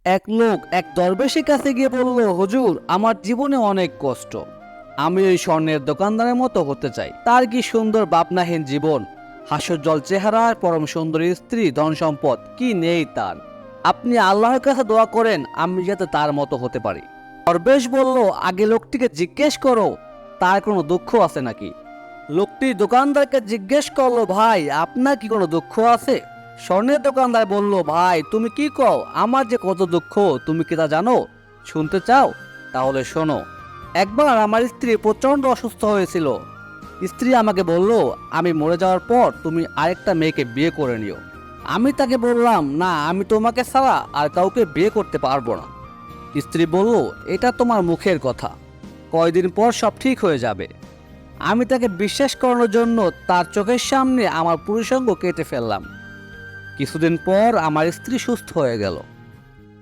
এক লোক এক দরবেশের কাছে গিয়ে বলল, হুজুর, আমার জীবনে অনেক কষ্ট। আমি ওই স্বর্ণের দোকানদারের মতো হতে চাই। তার কি সুন্দর ভাবনাহীন জীবন, হাস্যোজ্জ্বল চেহারা, পরম সুন্দরী স্ত্রী, ধন সম্পদ কি নেই তার। আপনি আল্লাহর কাছে দোয়া করেন আমি যাতে তার মতো হতে পারি। দরবেশ বলল, আগে লোকটিকে জিজ্ঞেস করো তার কোনো দুঃখ আছে নাকি। লোকটি দোকানদারকে জিজ্ঞেস করলো, ভাই, আপনার কি কোনো দুঃখ আছে? স্বর্ণের দোকানদার বলল, ভাই, তুমি কি কও, আমার যে কত দুঃখ তুমি কি তা জানো? শুনতে চাও? তাহলে শোনো। একবার আমার স্ত্রী প্রচণ্ড অসুস্থ হয়েছিল। স্ত্রী আমাকে বলল, আমি মরে যাওয়ার পর তুমি আরেকটা মেয়েকে বিয়ে করে নিও। আমি তাকে বললাম, না, আমি তোমাকে ছাড়া আর কাউকে বিয়ে করতে পারবো না। স্ত্রী বলল, এটা তোমার মুখের কথা, কয়দিন পর সব ঠিক হয়ে যাবে। আমি তাকে বিশ্বাস করানোর জন্য তার চোখের সামনে আমার পুরুষাঙ্গ কেটে ফেললাম। কিছুদিন পর আমার স্ত্রী সুস্থ হয়ে গেল।